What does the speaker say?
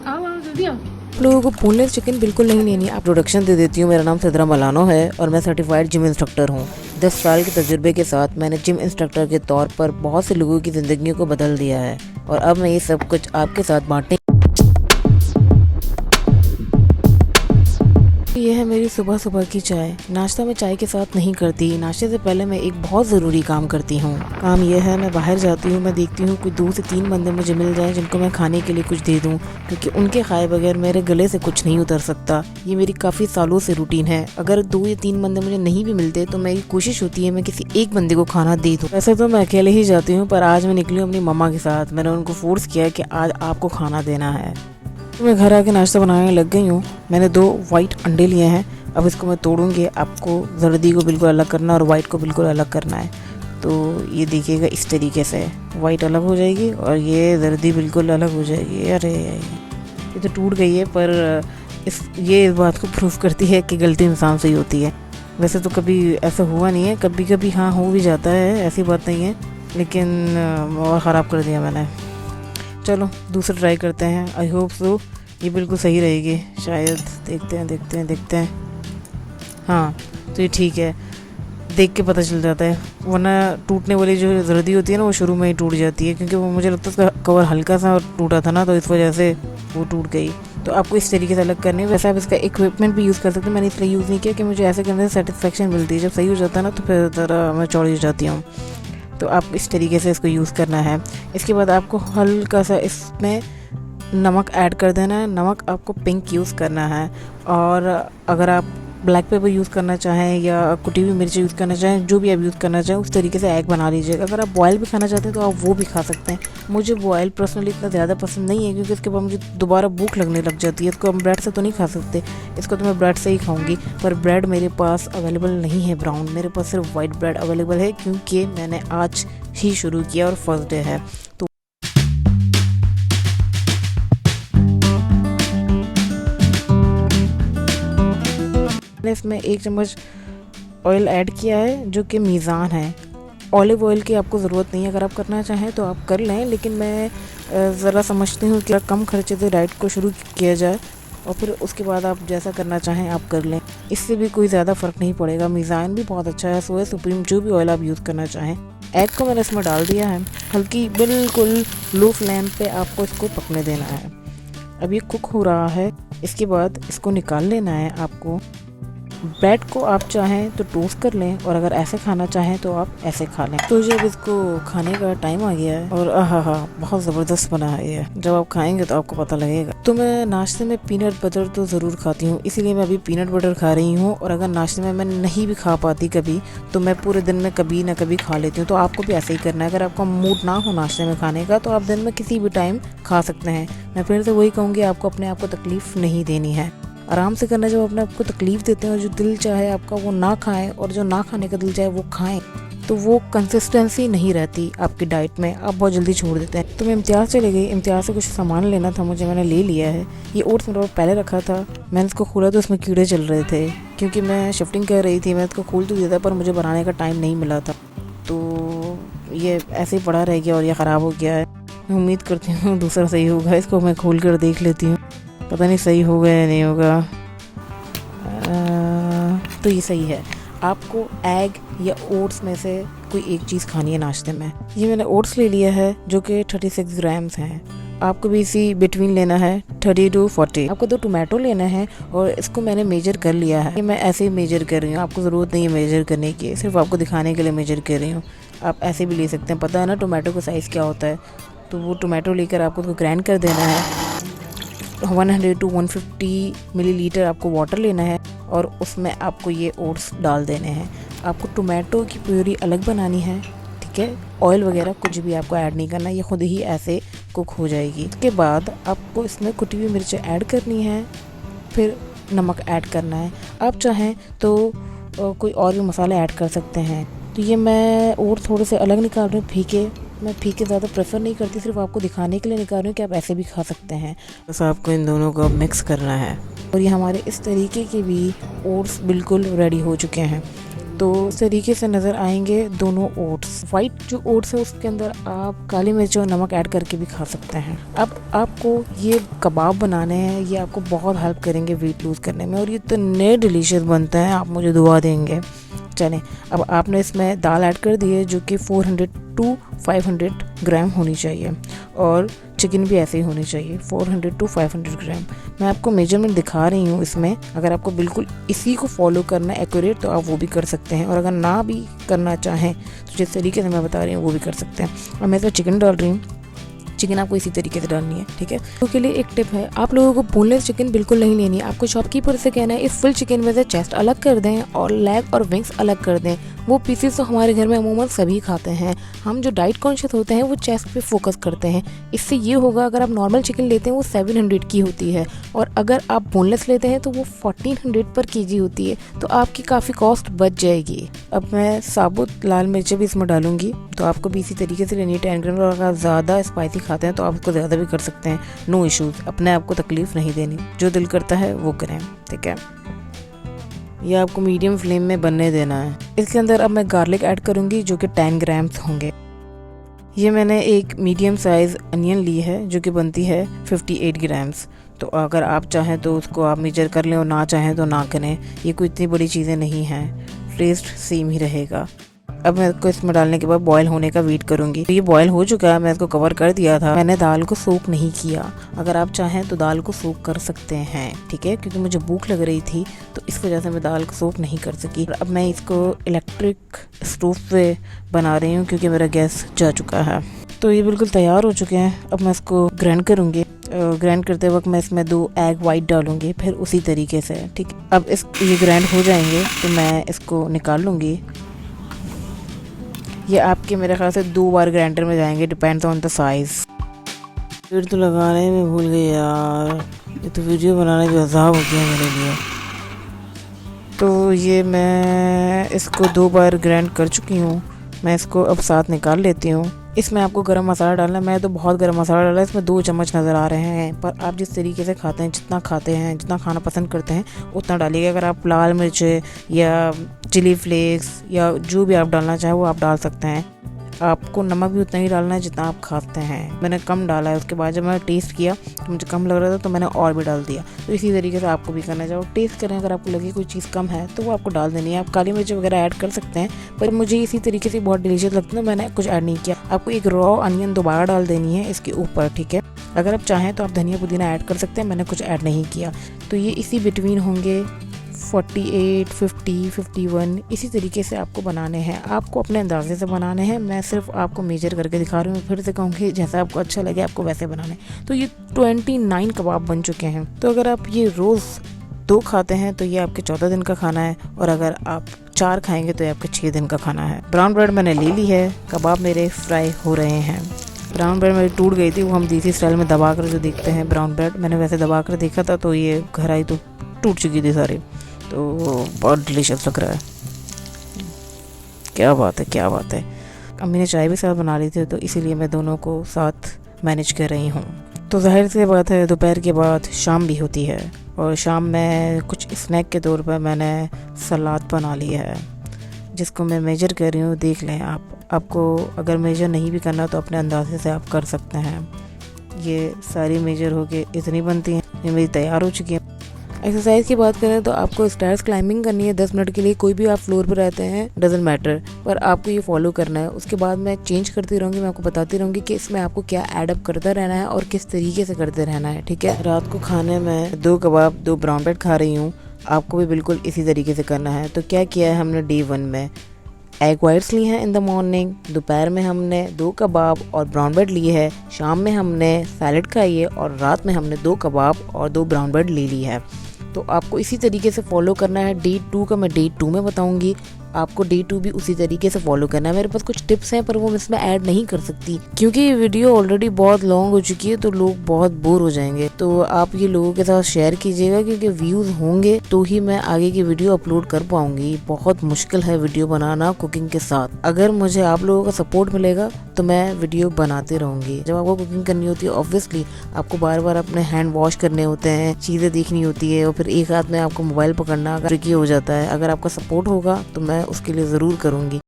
आओ आओ जल्दी आओ। आप लोगों को बोनलेस चिकन बिल्कुल नहीं लेनी है। आप प्रोडक्शन दे देती हूँ। मेरा नाम सिद्रा मलानो है और मैं सर्टिफाइड जिम इंस्ट्रक्टर हूँ। 10 साल के तजुर्बे के साथ मैंने जिम इंस्ट्रक्टर के तौर पर बहुत से लोगों की ज़िंदगियों को बदल दिया है और अब मैं ये सब कुछ आपके साथ बांटने। यह है मेरी सुबह सुबह की चाय। नाश्ता मैं चाय के साथ नहीं करती। नाश्ते से पहले मैं एक बहुत ज़रूरी काम करती हूँ। काम यह है, मैं बाहर जाती हूँ, मैं देखती हूँ कोई 2 से 3 बंदे मुझे मिल जाएं जिनको मैं खाने के लिए कुछ दे दूँ, क्योंकि उनके खाए बगैर मेरे गले से कुछ नहीं उतर सकता। ये मेरी काफ़ी सालों से रूटीन है। अगर 2 या 3 बंदे मुझे नहीं भी मिलते तो मेरी कोशिश होती है मैं किसी एक बंदे को खाना दे दूँ। वैसे तो मैं अकेले ही जाती हूँ, पर आज मैं निकली हूँ अपनी मम्मा के साथ। मैंने उनको फोर्स किया कि आज आपको खाना देना है। तो मैं घर आके नाश्ता बनाने लग गई हूँ। मैंने 2 वाइट अंडे लिए हैं। अब इसको मैं तोड़ूंगी। आपको जर्दी को बिल्कुल अलग करना और वाइट को बिल्कुल अलग करना है। तो ये देखिएगा इस तरीके से वाइट अलग हो जाएगी और ये जर्दी बिल्कुल अलग हो जाएगी। अरे ये तो टूट गई है, पर ये बात को प्रूफ करती है कि गलती इंसान से ही होती है। वैसे तो कभी ऐसा हुआ नहीं है, कभी कभी हाँ हो भी जाता है, ऐसी बात नहीं है, लेकिन और ख़राब कर दिया मैंने। चलो दूसरा ट्राई करते हैं। आई होप सो ये बिल्कुल सही रहेगी शायद। देखते हैं। हाँ तो ये ठीक है, देख के पता चल जाता है, वरना टूटने वाली जो जर्दी होती है ना वो शुरू में ही टूट जाती है, क्योंकि वो मुझे लगता है उसका कवर हल्का सा टूटा था ना, तो इस वजह से वो टूट गई। तो आपको इस तरीके से अलग करनी है। वैसे आप इसका इक्विपमेंट भी यूज़ कर सकते हैं। मैंने इसलिए यूज़ नहीं किया कि मुझे ऐसे करने से सेटिस्फेक्शन मिलती है। जब सही हो जाता है ना तो फिर ज़रा मैं चौड़ी हो जाती हूँ। तो आप इस तरीके से इसको यूज़ करना है। इसके बाद आपको हल्का सा इसमें नमक ऐड कर देना है। नमक आपको पिंक यूज़ करना है, और अगर आप ब्लैक पेपर यूज़ करना चाहें या कुटी हुई मिर्ची यूज़ करना चाहें, जो भी आप यूज़ करना चाहें उस तरीके से एग बना लीजिएगा। अगर आप बॉयल भी खाना चाहते हैं तो आप वो भी खा सकते हैं। मुझे बॉयल पर्सनली इतना ज़्यादा पसंद नहीं है, क्योंकि इसके बाद मुझे दोबारा भूख लगने लग जाती है। इसको हम ब्रेड से तो नहीं खा सकते, इसको तो मैं ब्रेड से ही खाऊंगी। पर ब्रेड मेरे पास अवेलेबल नहीं है ब्राउन, मेरे पास सिर्फ वाइट ब्रेड अवेलेबल है, क्योंकि मैंने आज ही शुरू किया और फर्स्ट डे है। तो मैंने इसमें 1 चम्मच ऑयल ऐड किया है, जो कि मीज़ान है। ऑलिव ऑयल की आपको ज़रूरत नहीं है, अगर आप करना चाहें तो आप कर लें, लेकिन मैं ज़रा समझती हूँ कि कम खर्चे से डाइट को शुरू किया जाए और फिर उसके बाद आप जैसा करना चाहें आप कर लें। इससे भी कोई ज़्यादा फ़र्क नहीं पड़ेगा। मीज़ान भी बहुत अच्छा है, सोया सुप्रीम, जो भी ऑयल आप यूज़ करना चाहें। एग को मैंने इसमें डाल दिया है। हल्की बिल्कुल लो फ्लेम पे आपको इसको पकने देना है। अब ये कुक हो रहा है। इसके बाद इसको निकाल लेना है आपको। ब्रेड को आप चाहें तो टोस्ट कर लें, और अगर ऐसे खाना चाहें तो आप ऐसे खा लें। तो जब इसको खाने का टाइम आ गया है, और आहा बहुत ज़बरदस्त बना है ये। जब आप खाएंगे तो आपको पता लगेगा। तो मैं नाश्ते में पीनट बटर तो ज़रूर खाती हूँ, इसीलिए मैं अभी पीनट बटर खा रही हूँ। और अगर नाश्ते में मैं नहीं भी खा पाती कभी, तो मैं पूरे दिन में कभी ना कभी खा लेती हूँ। तो आपको भी ऐसे ही करना है। अगर आपका मूड ना हो नाश्ते में खाने का, तो आप दिन में किसी भी टाइम खा सकते हैं। मैं फिर से वही कहूँगी, आपको अपने आप को तकलीफ़ नहीं देनी है। आराम से करना। जब अपने आपको तकलीफ़ देते हैं और जो दिल चाहे आपका वो ना खाएं, और जो ना खाने का दिल चाहे वो खाएं, तो वो कंसिस्टेंसी नहीं रहती आपकी डाइट में, आप बहुत जल्दी छोड़ देते हैं। तो मैं इम्तियाज़ चली गई। इम्तियाज़ से कुछ सामान लेना था मुझे, मैंने ले लिया है। ये ओट्स मेरे पास पहले रखा था, मैंने इसको खोला तो उसमें कीड़े चल रहे थे, क्योंकि मैं शिफ्टिंग कर रही थी। मैं इसको खोल तो दिया था, पर मुझे बनाने का टाइम नहीं मिला था, तो ये ऐसे ही पड़ा रह गया और ये ख़राब हो गया है। मैं उम्मीद करती हूँ दूसरा सही होगा। इसको मैं खोल कर देख लेती हूँ, पता नहीं सही होगा या नहीं होगा। तो ये सही है। आपको एग या ओट्स में से कोई एक चीज़ खानी है नाश्ते में। ये मैंने ओट्स ले लिया है, जो कि 36 ग्राम्स हैं। आपको भी इसी बिटवीन लेना है 30 to 40। आपको 2 टोमेटो लेना है, और इसको मैंने मेजर कर लिया है। मैं ऐसे ही मेजर कर रही हूँ, आपको ज़रूरत नहीं है मेजर करने की, सिर्फ आपको दिखाने के लिए मेजर कर रही हूँ। आप ऐसे भी ले सकते हैं, पता है ना टोमेटो का साइज़ क्या होता है। तो वो टोमेटो लेकर आपको उसको ग्राइंड कर देना है। 100 to 150 मिलीलीटर आपको वाटर लेना है, और उसमें आपको ये ओट्स डाल देने हैं। आपको टोमेटो की प्यूरी अलग बनानी है, ठीक है। ऑयल वगैरह कुछ भी आपको ऐड नहीं करना, ये खुद ही ऐसे कुक हो जाएगी। इसके बाद आपको इसमें कुटी हुई मिर्चें ऐड करनी है, फिर नमक ऐड करना है। आप चाहें तो कोई और भी मसाले ऐड कर सकते हैं। तो ये मैं ओट्स थोड़े से अलग निकाल रही हूँ, फीके। मैं फीके ज़्यादा प्रेफर नहीं करती, सिर्फ आपको दिखाने के लिए निकाल रही हूँ कि आप ऐसे भी खा सकते हैं। बस आपको इन दोनों को मिक्स करना है, और ये हमारे इस तरीके के भी ओट्स बिल्कुल रेडी हो चुके हैं। तो इस तरीके से नज़र आएंगे दोनों ओट्स। वाइट जो ओट्स है उसके अंदर आप काली मिर्च और नमक ऐड करके भी खा सकते हैं। अब आपको ये कबाब बनाने हैं, ये आपको बहुत हेल्प करेंगे वेट लूज़ करने में और ये इतने डिलीशियस बनते हैं, आप मुझे दुआ देंगे। चलें, अब आपने इसमें दाल ऐड कर दी है जो कि 400 to 500 ग्राम होनी चाहिए और चिकन भी ऐसे ही होनी चाहिए 400 to 500 ग्राम। मैं आपको मेजरमेंट दिखा रही हूँ इसमें, अगर आपको बिल्कुल इसी को फॉलो करना है एक्यूरेट तो आप वो भी कर सकते हैं, और अगर ना भी करना चाहें तो जिस तरीके से मैं बता रही हूँ वो भी कर सकते हैं। और मैं इसमें चिकन डाल रही हूँ, चिकन आपको इसी तरीके से डालनी है, ठीक है। तो के लिए एक टिप है, आप लोगों को बोनलेस चिकन बिल्कुल नहीं लेनी है। आपको शॉपकीपर से कहना है इस फुल चिकन में से चेस्ट अलग कर दें और लेग और विंग्स अलग कर दें। वो पीसेस तो हमारे घर में अमूमन सभी खाते हैं, हम जो डाइट कॉन्शियस होते हैं वो चेस्ट पे फोकस करते हैं। इससे ये होगा, अगर आप नॉर्मल चिकन लेते हैं वो 700 की होती है और अगर आप बोनलेस लेते हैं तो वो 1400 पर केजी होती है, तो आपकी काफ़ी कॉस्ट बच जाएगी। अब मैं साबुत लाल मिर्चें भी इसमें डालूंगी, तो आपको भी इसी तरीके से लेनी है 10 ग्राम। और अगर ज़्यादा स्पाइसी खाते हैं तो आप इसको ज़्यादा भी कर सकते हैं, नो इश्यूज़। अपने आप को तकलीफ़ नहीं देनी, जो दिल करता है वो करें, ठीक है। ये आपको मीडियम फ्लेम में बनने देना है। इसके अंदर अब मैं गार्लिक ऐड करूँगी जो कि 10 ग्राम्स होंगे। ये मैंने एक मीडियम साइज़ अनियन ली है जो कि बनती है 58 ग्राम्स। तो अगर आप चाहें तो उसको आप मेजर कर लें और ना चाहें तो ना करें, ये कोई इतनी बड़ी चीज़ें नहीं हैं, टेस्ट सेम ही रहेगा। अब मैं इसको इसमें डालने के बाद बॉयल होने का वेट करूंगी। तो ये बॉयल हो चुका है, मैं इसको कवर कर दिया था। मैंने दाल को सोक नहीं किया, अगर आप चाहें तो दाल को सोक कर सकते हैं, ठीक है, क्योंकि मुझे भूख लग रही थी तो इस वजह से मैं दाल को सोक नहीं कर सकी। अब मैं इसको इलेक्ट्रिक स्टोव पे बना रही हूँ क्योंकि मेरा गैस जा चुका है। तो ये बिल्कुल तैयार हो चुके हैं। अब मैं इसको ग्राइंड करूँगी। ग्राइंड करते वक्त मैं इसमें 2 एग वाइट डालूंगी, फिर उसी तरीके से, ठीक। अब ये ग्राइंड हो जाएंगे तो मैं इसको निकाल लूँगी। ये आपके मेरे ख्याल से 2 बार ग्राइंडर में जाएंगे, डिपेंड्स ऑन द साइज़। फिर तो लगाने में भूल गई यार, ये तो वीडियो बनाने में अज़ाब हो गया मेरे लिए। तो ये मैं इसको 2 बार ग्राइंड कर चुकी हूँ, मैं इसको अब साथ निकाल लेती हूँ। इसमें आपको गरम मसाला डालना है, मैं तो बहुत गरम मसाला डाला है, इसमें 2 चम्मच नज़र आ रहे हैं, पर आप जिस तरीके से खाते हैं, जितना खाते हैं, जितना खाना पसंद करते हैं उतना डालिएगा। अगर आप लाल मिर्च या चिली फ्लेक्स या जो भी आप डालना चाहें वो आप डाल सकते हैं। आपको नमक भी उतना ही डालना है जितना आप खाते हैं, मैंने कम डाला है। उसके बाद जब मैंने टेस्ट किया तो मुझे कम लग रहा था तो मैंने और भी डाल दिया। तो इसी तरीके से आपको भी करना चाहिए, टेस्ट करें, अगर आपको लगे कोई चीज़ कम है तो वो आपको डाल देनी है। आप काली मिर्च वगैरह ऐड कर सकते हैं, पर मुझे इसी तरीके से बहुत डिलीशियस लगता है, मैंने कुछ ऐड नहीं किया। आपको एक रॉ अनियन दोबारा डाल देनी है इसके ऊपर, ठीक है। अगर आप चाहें तो आप धनिया पुदीना ऐड कर सकते हैं, मैंने कुछ ऐड नहीं किया। तो ये इसी बिटवीन होंगे 48, 50, 51, इसी तरीके से आपको बनाने हैं। आपको अपने अंदाजे से बनाने हैं, मैं सिर्फ आपको मेजर करके दिखा रही हूँ। फिर से कहूँगी जैसा आपको अच्छा लगे आपको वैसे बनाने। तो ये 29 कबाब बन चुके हैं। तो अगर आप ये रोज़ 2 खाते हैं तो ये आपके 14 दिन का खाना है, और अगर आप 4 खाएंगे तो ये आपके 6 दिन का खाना है। ब्राउन ब्रेड मैंने ले ली है, कबाब मेरे फ्राई हो रहे हैं। ब्राउन ब्रेड मेरी टूट गई थी, वो हम देसी स्टाइल में दबा कर जो देखते हैं ब्राउन ब्रेड, मैंने वैसे दबा कर देखा था तो ये घर आई तो टूट चुकी थी सारी। तो बहुत डिलीशियस लग रहा है, क्या बात है, क्या बात है। अम्मी ने चाय भी साथ बना ली थी तो इसीलिए मैं दोनों को साथ मैनेज कर रही हूँ। तो जाहिर सी बात है दोपहर के बाद शाम भी होती है, और शाम में कुछ स्नैक के तौर पर मैंने सलाद बना लिया है जिसको मैं मेजर कर रही हूँ। देख लें आपको अगर मेजर नहीं भी करना तो अपने अंदाजे से आप कर सकते हैं। ये सारी मेजर होके इतनी बनती हैं, ये मेरी तैयार हो चुकी है। एक्सरसाइज की बात करें तो आपको स्टेयर्स क्लाइंबिंग करनी है 10 मिनट के लिए, कोई भी आप फ्लोर पर रहते हैं डजेंट मैटर, पर आपको ये फॉलो करना है। उसके बाद मैं चेंज करती रहूँगी, मैं आपको बताती रहूँगी कि इसमें आपको क्या ऐड अप करता रहना है और किस तरीके से करते रहना है, ठीक है। रात को खाने में 2 कबाब 2 ब्राउन ब्रेड खा रही हूँ, आपको भी बिल्कुल इसी तरीके से करना है। तो क्या किया है हमने, डे 1 में एग वाइट्स ली हैं इन द मॉर्निंग, दोपहर में हमने 2 कबाब और ब्राउन ब्रेड लिए है, शाम में हमने सैलड खाई है, और रात में हमने 2 कबाब और 2 ब्राउन ब्रेड ले ली है। तो आपको इसी तरीके से फॉलो करना है। डे 2 का मैं डे 2 में बताऊंगी, आपको डे 2 भी उसी तरीके से फॉलो करना है। मेरे पास कुछ टिप्स हैं पर वो मैं इसमें ऐड नहीं कर सकती क्योंकि ये वीडियो ऑलरेडी बहुत लॉन्ग हो चुकी है, तो लोग बहुत बोर हो जाएंगे। तो आप ये लोगों के साथ शेयर कीजिएगा क्योंकि व्यूज़ होंगे तो ही मैं आगे की वीडियो अपलोड कर पाऊंगी। बहुत मुश्किल है वीडियो बनाना कुकिंग के साथ। अगर मुझे आप लोगों का सपोर्ट मिलेगा तो मैं वीडियो बनाते रहूँगी। जब आपको कुकिंग करनी होती है ऑब्वियसली आपको बार बार अपने हैंड वॉश करने होते हैं, चीज़ें देखनी होती है, और फिर एक हाथ में आपको मोबाइल पकड़ना ट्रिकी हो जाता है। अगर आपका सपोर्ट होगा तो मैं मैं उसके लिए ज़रूर करूँगी।